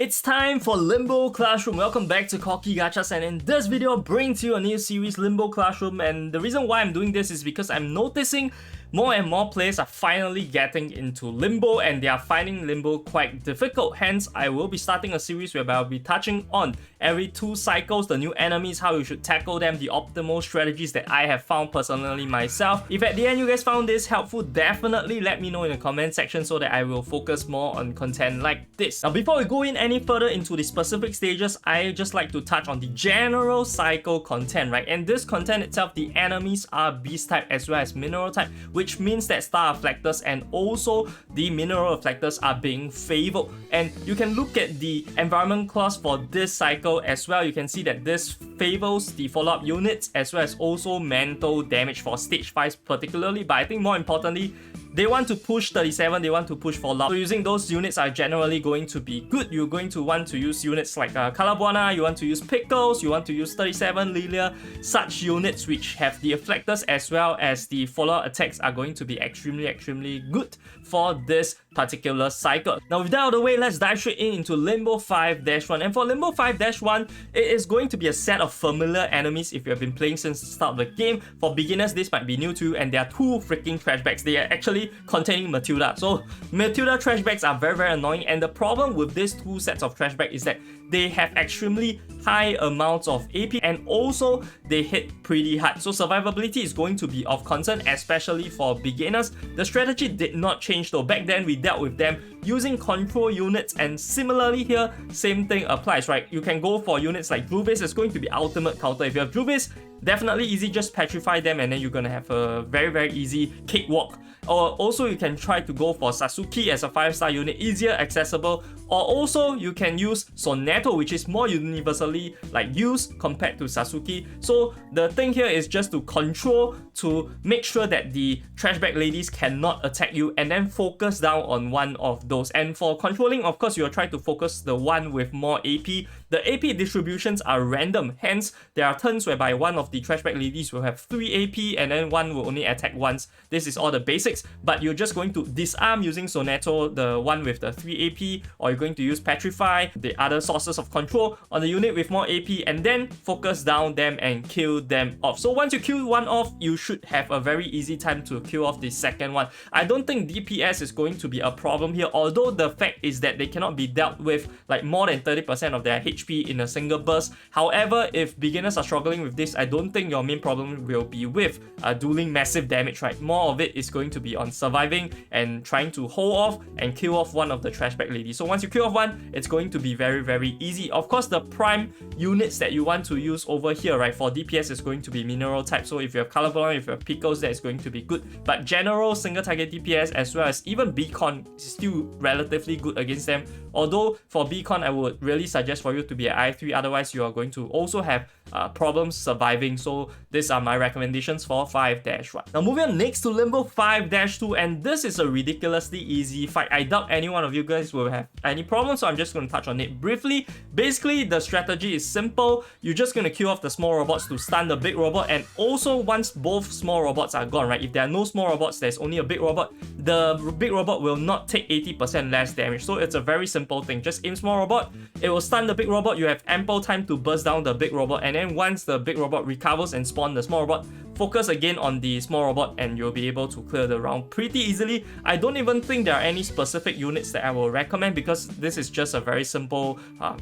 It's time for Limbo Classroom. Welcome back to Cocky Gachas, and in this video I'll bring to you a new series, Limbo Classroom. And the reason why I'm doing this is because I'm noticing more and more players are finally getting into Limbo and they are finding Limbo quite difficult. Hence, I will be starting a series whereby I'll be touching on every 2 cycles, the new enemies, how you should tackle them, the optimal strategies that I have found personally myself. If at the end you guys found this helpful, definitely let me know in the comment section so that I will focus more on content like this. Now, before we go in any further into the specific stages, I just like to touch on the general cycle content, right? And this content itself, the enemies are beast type as well as mineral type, which means that star reflectors and also the mineral reflectors are being favored. And you can look at the environment clause for this cycle as well. You can see that this favors the follow-up units as well as also mental damage for stage 5 particularly, but I think more importantly, they want to push 37, they want to push follow-up. So using those units are generally going to be good. You're going to want to use units like Calabuana, you want to use Pickles, you want to use 37, Lilia. Such units which have the reflectors as well as the follow-up attacks are going to be extremely good for this particular cycle. Now with that out of the way, let's dive straight into Limbo 5-1. And for Limbo 5-1, it is going to be a set of familiar enemies if you have been playing since the start of the game. For beginners, this might be new to you, and there are 2 freaking trashbacks. They are actually containing Matilda. So Matilda trashbacks are very annoying, and the problem with these 2 sets of trashback is that they have extremely high amounts of AP and also they hit pretty hard. So survivability is going to be of concern, especially for beginners. The strategy did not change though. Back then we dealt with them using control units, and similarly here, same thing applies, right? You can go for units like Druvis. It's going to be ultimate counter. If you have Druvis, definitely easy, just petrify them and then you're gonna have a very easy cakewalk. Or also you can try to go for Sasuke as a 5-star unit, easier, accessible. Or also you can use Soneto, which is more universally used compared to Sasuke. So the thing here is just to control, to make sure that the trashback ladies cannot attack you, and then focus down on one of those. And for controlling, of course, you'll try to focus the one with more AP. The AP distributions are random, hence there are turns whereby one of the trashback ladies will have 3 AP and then one will only attack once. This is all the basics, but you're just going to disarm using Soneto, the one with the 3 AP, or you're going to use Petrify, the other sources of control, on the unit with more AP, and then focus down them and kill them off. So once you kill one off, you should have a very easy time to kill off the second one. I don't think DPS is going to be a problem here, although the fact is that they cannot be dealt with more than 30% of their HP in a single burst. However, if beginners are struggling with this, I don't think your main problem will be with dealing massive damage, right? More of it is going to be on surviving and trying to hold off and kill off one of the trashback ladies. So once you kill off one, it's going to be very easy. Of course, the prime units that you want to use over here, right, for DPS is going to be mineral type. So if you have Calabuana, if you have Pickles, that is going to be good. But general single target DPS as well as even Beacon is still relatively good against them. Although for Beacon, I would really suggest for you to be at I3, otherwise you are going to also have problems surviving. So these are my recommendations for 5-1. Now moving on next to Limbo 5-2, and this is a ridiculously easy fight. I doubt any one of you guys will have any problems, so I'm just going to touch on it briefly. Basically, the strategy is simple. You're just going to kill off the small robots to stun the big robot, and also once both small robots are gone, right, if there are no small robots, there's only a big robot, the big robot will not take 80% less damage. So it's a very simple thing. Just aim small robot, it will stun the big robot, you have ample time to burst down the big robot, and then once the big robot recovers and spawn the small robot, focus again on the small robot and you'll be able to clear the round pretty easily. I don't even think there are any specific units that I will recommend because this is just a very simple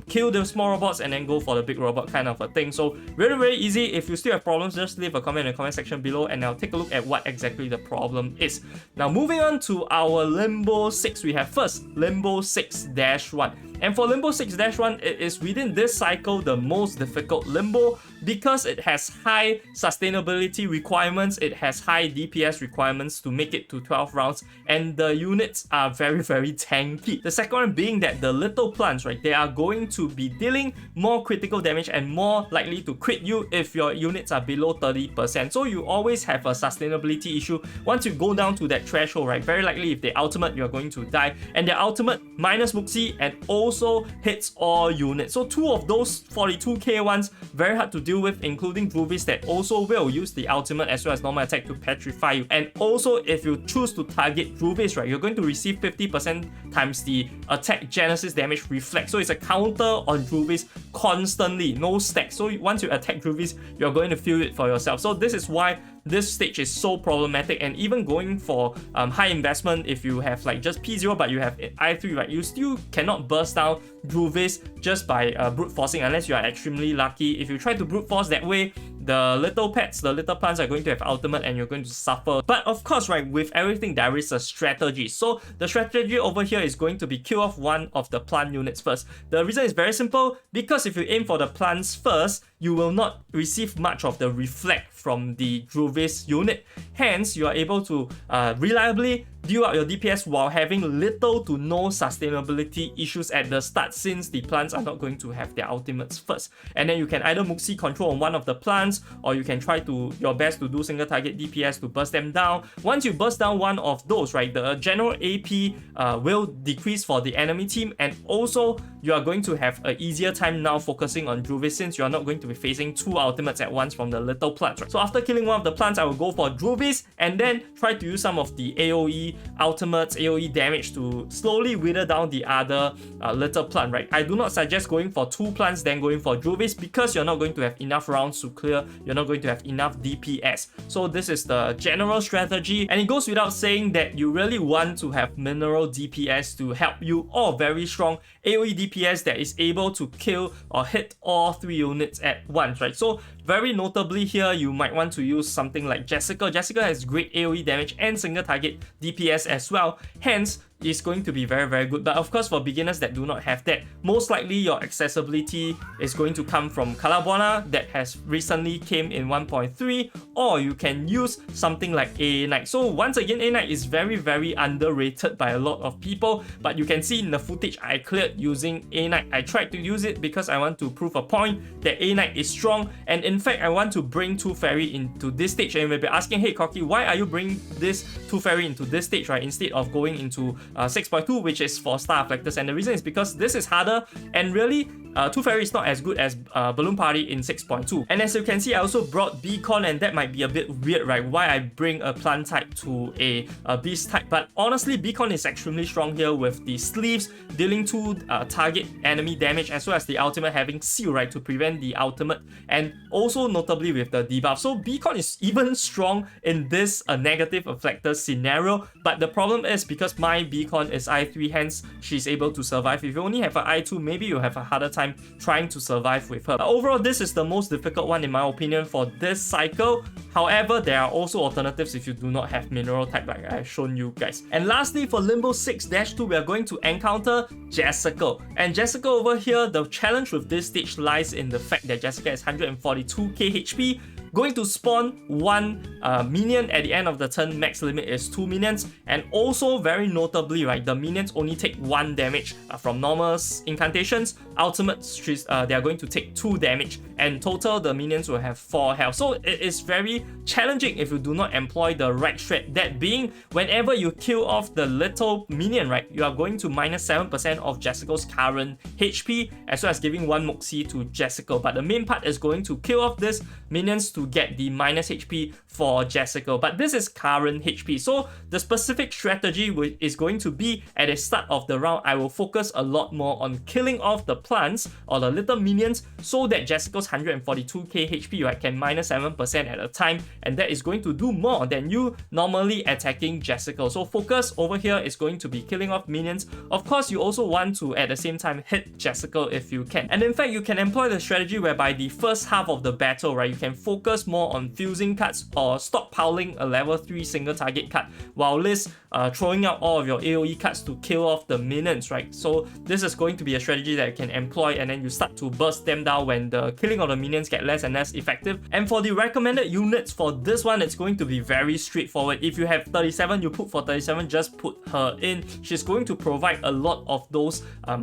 kill the small robots and then go for the big robot kind of a thing. So very easy. If you still have problems, just leave a comment in the comment section below and I'll take a look at what exactly the problem is. Now moving on to our Limbo 6, we have first Limbo 6-1. And for Limbo 6-1, it is within this cycle the most difficult Limbo because it has high sustainability requirements, it has high DPS requirements to make it to 12 rounds, and the units are very tanky. The second one being that the little plants, right, they are going to be dealing more critical damage and more likely to crit you if your units are below 30%. So you always have a sustainability issue. Once you go down to that threshold, right, very likely if they ultimate, you're going to die. And their ultimate minus Muxi and also also hits all units. So 2 of those 42k ones, very hard to deal with, including Druvis that also will use the ultimate as well as normal attack to petrify you. And also, if you choose to target Druvis, right, you're going to receive 50% times the attack Genesis damage reflect. So it's a counter on Druvis constantly, no stack. So once you attack Druvis, you're going to feel it for yourself. So this is why this stage is so problematic, and even going for high investment, if you have like just P0 but you have I3, right, you still cannot burst down Druvis just by brute forcing unless you are extremely lucky. If you try to brute force that way, the little pets, the little plants are going to have ultimate and you're going to suffer. But of course, right, with everything there is a strategy. So the strategy over here is going to be kill off one of the plant units first. The reason is very simple, because if you aim for the plants first, you will not receive much of the reflect from the Druvis unit. Hence, you are able to reliably deal out your DPS while having little to no sustainability issues at the start, since the plants are not going to have their ultimates first. And then you can either Muxi control on one of the plants, or you can try to your best to do single target DPS to burst them down. Once you burst down one of those, right, the general AP will decrease for the enemy team, and also you are going to have an easier time now focusing on Druvis, since you are not going to be facing 2 ultimates at once from the little plants, right? So after killing one of the plants, I will go for Druvis and then try to use some of the AoE ultimates, AoE damage to slowly wither down the other little plant, right? I do not suggest going for 2 plants then going for Druvis, because you're not going to have enough rounds to clear, you're not going to have enough DPS. So this is the general strategy, and it goes without saying that you really want to have mineral DPS to help you, or very strong AoE DPS that is able to kill or hit all 3 units at once, right? So very notably here, you might want to use something like Jessica. Jessica has great AoE damage and single target DPS as well. Hence, is going to be very, very good. But of course, for beginners that do not have that, most likely your accessibility is going to come from Calabuana that has recently came in 1.3, or you can use something like A Knight. So once again, A Knight is very, very underrated by a lot of people, but you can see in the footage I cleared using A Knight. I tried to use it because I want to prove a point that A Knight is strong, and in fact, I want to bring 2 Fairy into this stage. And you may be asking, hey Koki, why are you bringing this 2 Fairy into this stage, right, instead of going into 6.2, which is for Star Reflectors? And the reason is because this is harder, and really 2 Fairy is not as good as Balloon Party in 6.2. And as you can see, I also brought Beacon, and that might be a bit weird, right? Why I bring a plant type to a beast type. But honestly, Beacon is extremely strong here with the sleeves dealing 2 target enemy damage, as well as the ultimate having seal, right, to prevent the ultimate, and also notably with the debuff. So Beacon is even strong in this negative Reflector scenario. But the problem is, because my Beacon is I3, hence she's able to survive. If you only have an I2, maybe you have a harder time trying to survive with her. But overall, this is the most difficult one in my opinion for this cycle. However, there are also alternatives if you do not have mineral type, like I've shown you guys. And lastly, for Limbo 6-2, we are going to encounter Jessica. And Jessica over here, the challenge with this stage lies in the fact that Jessica is 142k HP, going to spawn 1 minion at the end of the turn. Max limit is 2 minions, and also very notably, right, the minions only take 1 damage from normal incantations. Ultimates, they are going to take 2 damage, and total the minions will have 4 health. So it is very challenging if you do not employ the right strat. That being, whenever you kill off the little minion, right, you are going to minus 7% of Jessica's current HP, as well as giving 1 Moxie to Jessica. But the main part is going to kill off this minions to get the minus HP for Jessica. But this is current HP. So the specific strategy is going to be, at the start of the round, I will focus a lot more on killing off the plants or the little minions, so that Jessica's 142k HP, right, can minus 7% at a time, and that is going to do more than you normally attacking Jessica. So focus over here is going to be killing off minions. Of course, you also want to at the same time hit Jessica if you can. And in fact, you can employ the strategy whereby the first half of the battle, right, you can focus more on fusing cards or stockpiling a level 3 single target card, while Liz throwing out all of your AoE cards to kill off the minions, right? So this is going to be a strategy that you can employ, and then you start to burst them down when the killing of the minions get less and less effective. And for the recommended units for this one, it's going to be very straightforward. If you have 37, you put for 37, just put her in. She's going to provide a lot of those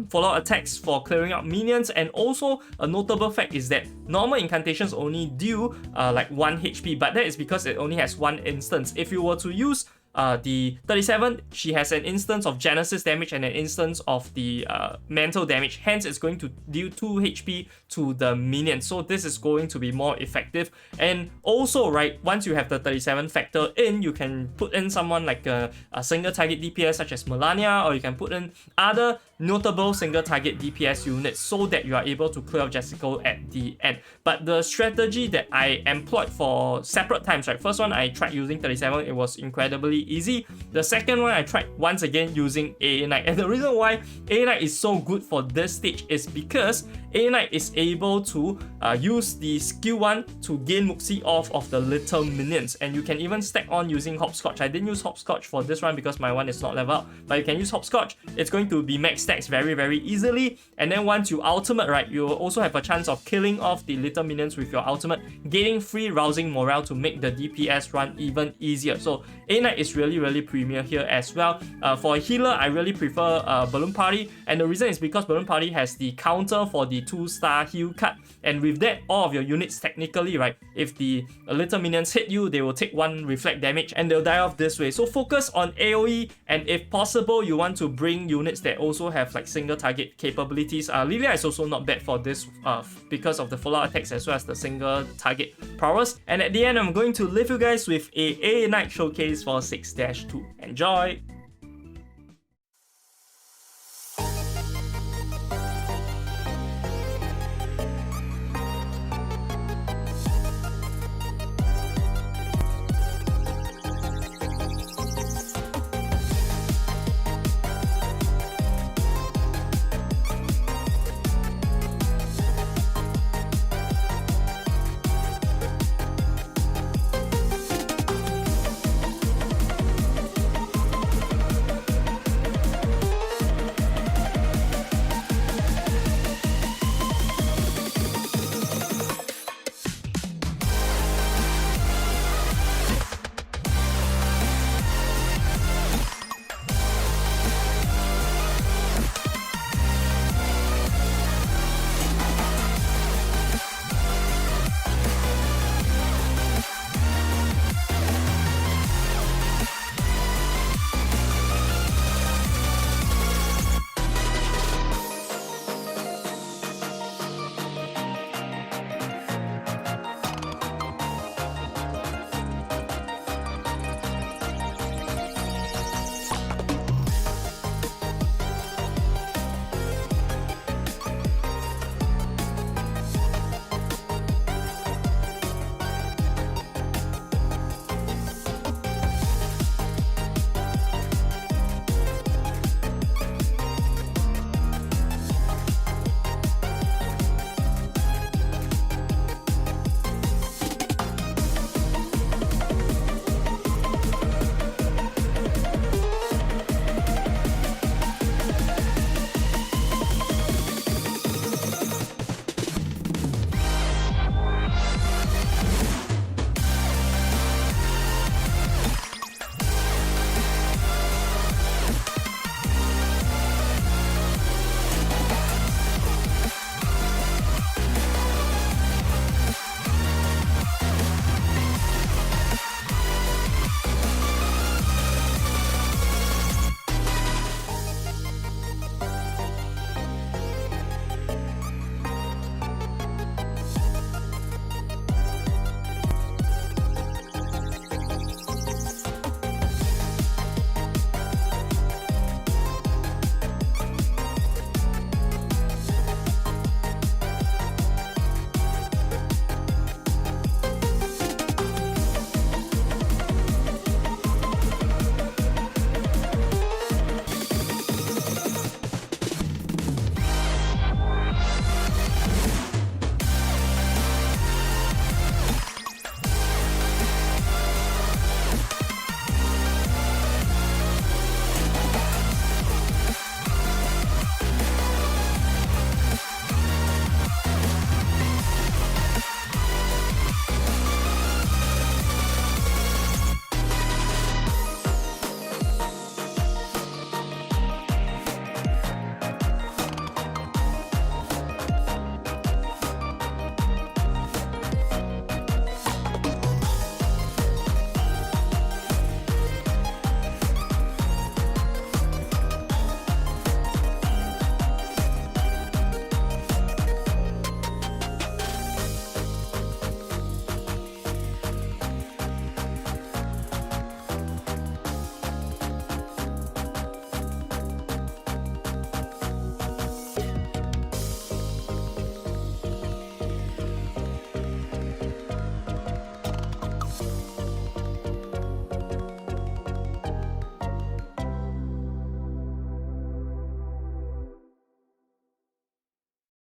follow attacks for clearing out minions. And also a notable fact is that normal incantations only do like 1 HP, but that is because it only has 1 instance. If you were to use the 37, she has an instance of Genesis damage and an instance of the mental damage. Hence, it's going to deal 2 HP to the minion. So this is going to be more effective. And also, right, once you have the 37 factor in, you can put in someone like a single target DPS such as Melania, or you can put in other notable single target DPS units so that you are able to clear off Jessica at the end. But the strategy that I employed for separate times, right? First one, I tried using 37, it was incredibly easy. The second one, I tried once again using AA Knight. And the reason why AA Knight is so good for this stage is because AA Knight is able to use the skill 1 to gain Muxi off of the little minions. And you can even stack on using Hopscotch. I didn't use Hopscotch for this one because my one is not level up, but you can use Hopscotch. It's going to be max stacks very easily. And then once you ultimate, right, you will also have a chance of killing off the little minions with your ultimate, gaining free rousing morale to make the DPS run even easier. So AA Knight is really premier here as well. For a healer, I really prefer Balloon Party, and the reason is because Balloon Party has the counter for the 2-star heal cut, and with that, all of your units technically, right, if the little minions hit you, they will take 1 reflect damage and they'll die off this way. So focus on AoE, and if possible, you want to bring units that also have like single target capabilities. Lilia is also not bad for this because of the follow-up attacks as well as the single target prowess. And at the end, I'm going to leave you guys with a AA Knight showcase for 6-2. Enjoy!